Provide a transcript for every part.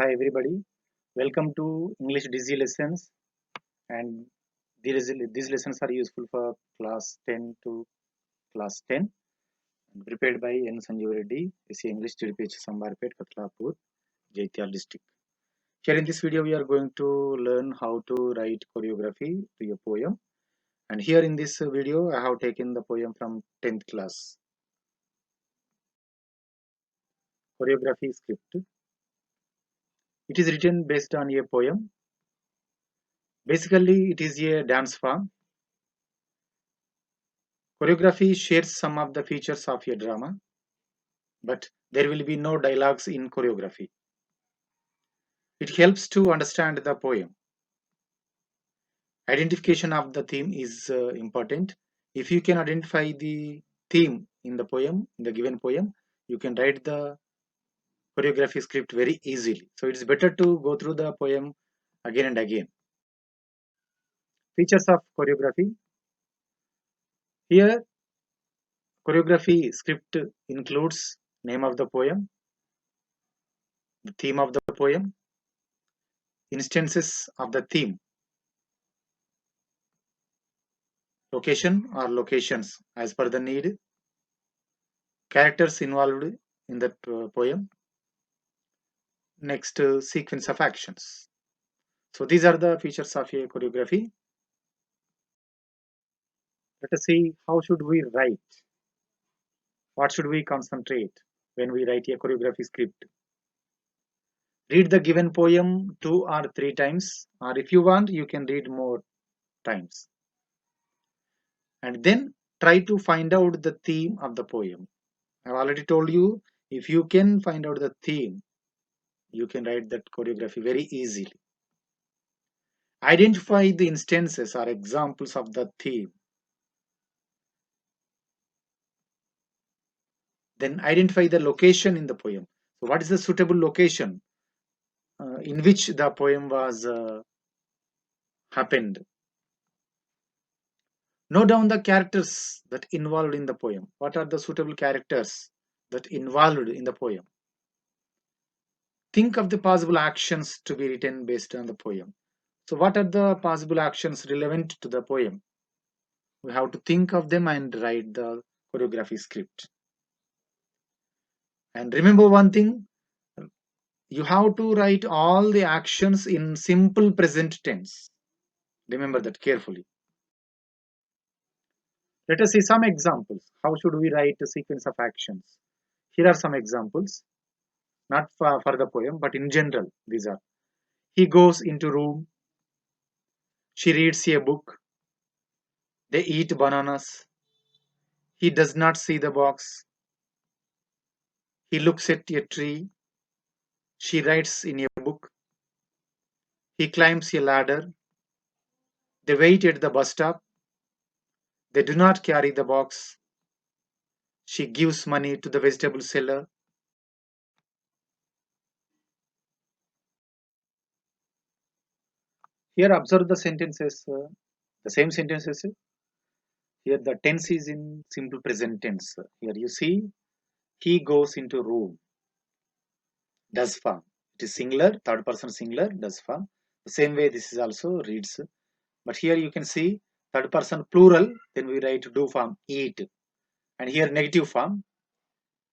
Hi everybody, welcome to English Dizzy lessons, and these lessons are useful for class 10 to class 10 and prepared by N. Sanjeev Reddy, SC English TDPH Sambarpet, Katlapur, Jaityal district. Here in this video we are going to learn how to write choreography to a poem, and here in this video I have taken the poem from 10th class. Choreography script. It is written based on a poem. Basically it is a dance form. Choreography shares some of the features of a drama, but there will be no dialogues in choreography. It helps to understand the poem. Identification of the theme is important. If you can identify the theme in the poem, in the given poem, you can write the choreography script very easily. So it's better to go through the poem again and again. Features of choreography. Here, choreography script includes name of the poem, the theme of the poem, instances of the theme, location or locations as per the need, characters involved in that poem, next sequence of actions. So these are the features of a choreography. Let us see how should we write, what should we concentrate when we write a choreography script. Read the given poem 2 or 3 times, or if you want you can read more times, and then try to find out the theme of the poem. I've already told you, if you can find out the theme, you can write that choreography very easily. Identify the instances or examples of the theme. Then identify the location in the poem. So what is the suitable location in which the poem was happened? Note down the characters that involved in the poem. What are the suitable characters that involved in the poem? Think of the possible actions to be written based on the poem. So what are the possible actions relevant to the poem? We have to think of them and write the choreography script. And remember one thing, you have to write all the actions in simple present tense. Remember that carefully. Let us see some examples. How should we write a sequence of actions? Here are some examples, not for the poem, but in general, these are. He goes into room, she reads a book, they eat bananas, he does not see the box, he looks at a tree, she writes in a book, he climbs a ladder, they wait at the bus stop, they do not carry the box, she gives money to the vegetable seller. Here observe the sentences, the same sentences. Here the tense is in simple present tense. Here you see, he goes into room, does form. It is singular, third person singular, does form. The same way this is also reads. But here you can see third person plural, then we write do form, eat. And here negative form,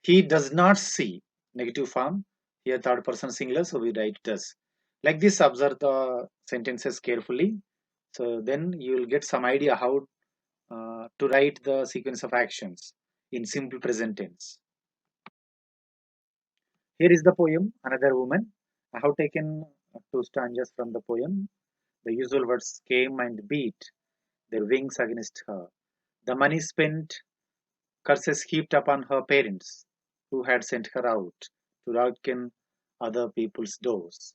he does not see, negative form. Here third person singular, so we write does. Like this, observe the sentences carefully. So then you will get some idea how to write the sequence of actions in simple present tense. Here is the poem, Another Woman. I have taken 2 stanzas from the poem. The usual words came and beat their wings against her. The money spent, curses heaped upon her parents, who had sent her out to darken other people's doors.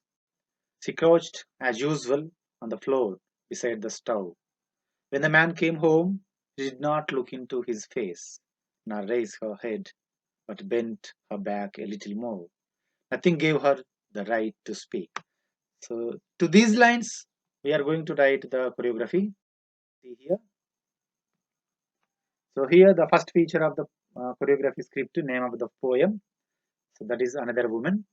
She crouched, as usual, on the floor beside the stove. When the man came home, she did not look into his face, nor raise her head, but bent her back a little more. Nothing gave her the right to speak. So, to these lines, we are going to write the choreography. See here. So, here the first feature of the choreography script, name of the poem. So, that is Another Woman.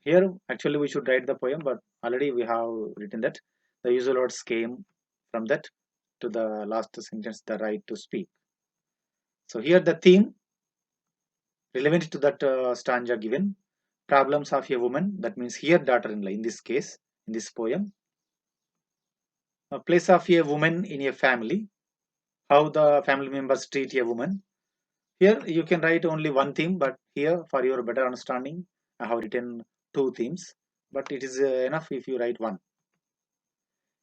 Here actually we should write the poem, but already we have written that the usual words came from that to the last sentence, the right to speak. So here the theme relevant to that stanza given, problems of a woman, that means here daughter-in-law in this case, in this poem. A place of a woman in a family, how the family members treat a woman. Here you can write only one theme, but here for your better understanding, I have written two themes, but it is enough if you write one.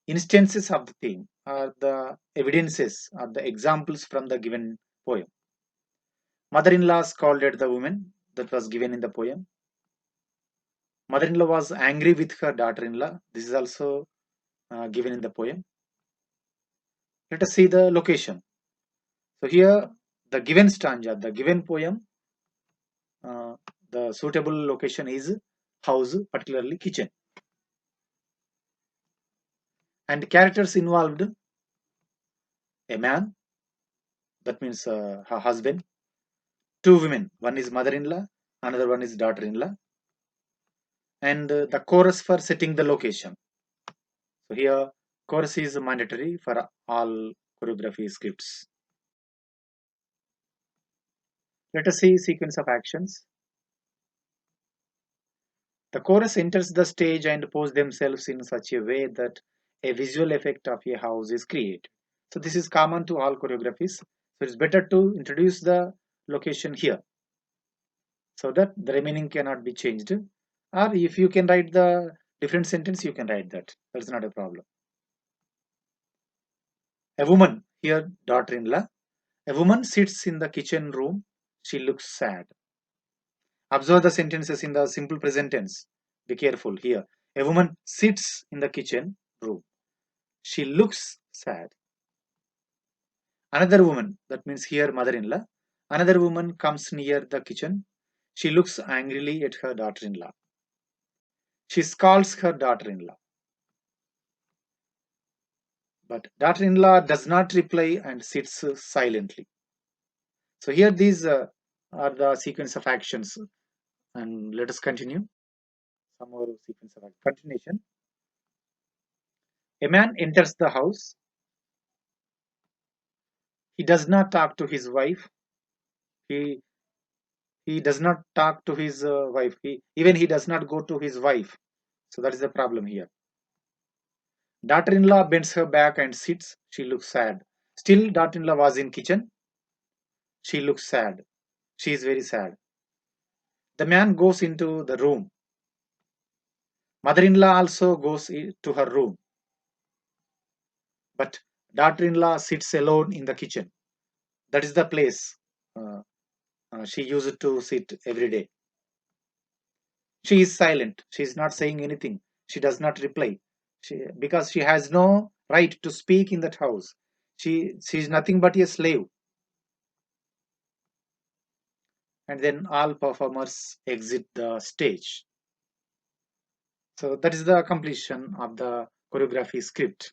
Instances of the theme are the evidences or the examples from the given poem. Mother-in-law scolded the woman, that was given in the poem. Mother-in-law was angry with her daughter-in-law. This is also given in the poem. Let us see the location. So here the given stanza, the given poem, the suitable location is house, particularly kitchen. And characters involved: a man, that means her husband, two women, one is mother-in-law, another one is daughter-in-law, and the chorus for setting the location. So here chorus is mandatory for all choreography scripts. Let us see sequence of actions. The chorus enters the stage and pose themselves in such a way that a visual effect of a house is created. So this is common to all choreographies. So it's better to introduce the location here so that the remaining cannot be changed. Or if you can write the different sentence, you can write that. That's not a problem. A woman, here daughter-in-law. A woman sits in the kitchen room. She looks sad. Observe the sentences in the simple present tense. Be careful here. A woman sits in the kitchen room. She looks sad. Another woman, that means here mother-in-law. Another woman comes near the kitchen. She looks angrily at her daughter-in-law. She scolds her daughter-in-law. But daughter-in-law does not reply and sits silently. So here these are the sequence of actions, and let us continue. Some more sequence of continuation. A man enters the house. He does not talk to his wife. He he does not talk to his wife. He does not go to his wife. So that is the problem here. Daughter-in-law bends her back and sits. She looks sad. Still, daughter-in-law was in kitchen. She looks sad. She is very sad. The man goes into the room. Mother-in-law also goes to her room. But daughter-in-law sits alone in the kitchen. That is the place she used to sit every day. She is silent. She is not saying anything. She does not reply. Because she has no right to speak in that house. She is nothing but a slave. And then all performers exit the stage. So that is the completion of the choreography script.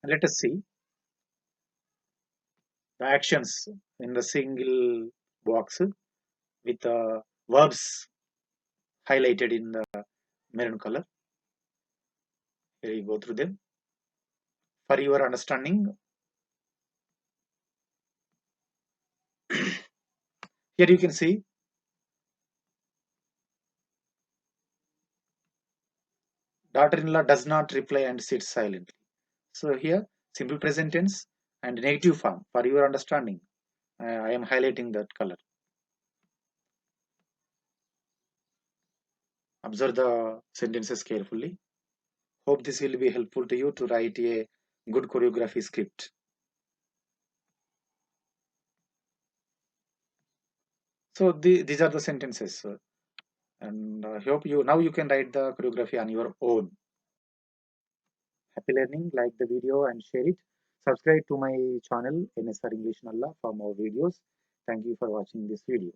And let us see the actions in the single box with the verbs highlighted in the maroon color. Here you go through them. For your understanding, here you can see daughter-in-law does not reply and sits silently. So here simple present tense and negative form for your understanding. I am highlighting that color. Observe the sentences carefully. Hope this will be helpful to you to write a good choreography script. So these are the sentences, and I hope you can write the choreography on your own. Happy learning. Like the video and share it. Subscribe to my channel NSR English Nalla for more videos. Thank you for watching this video.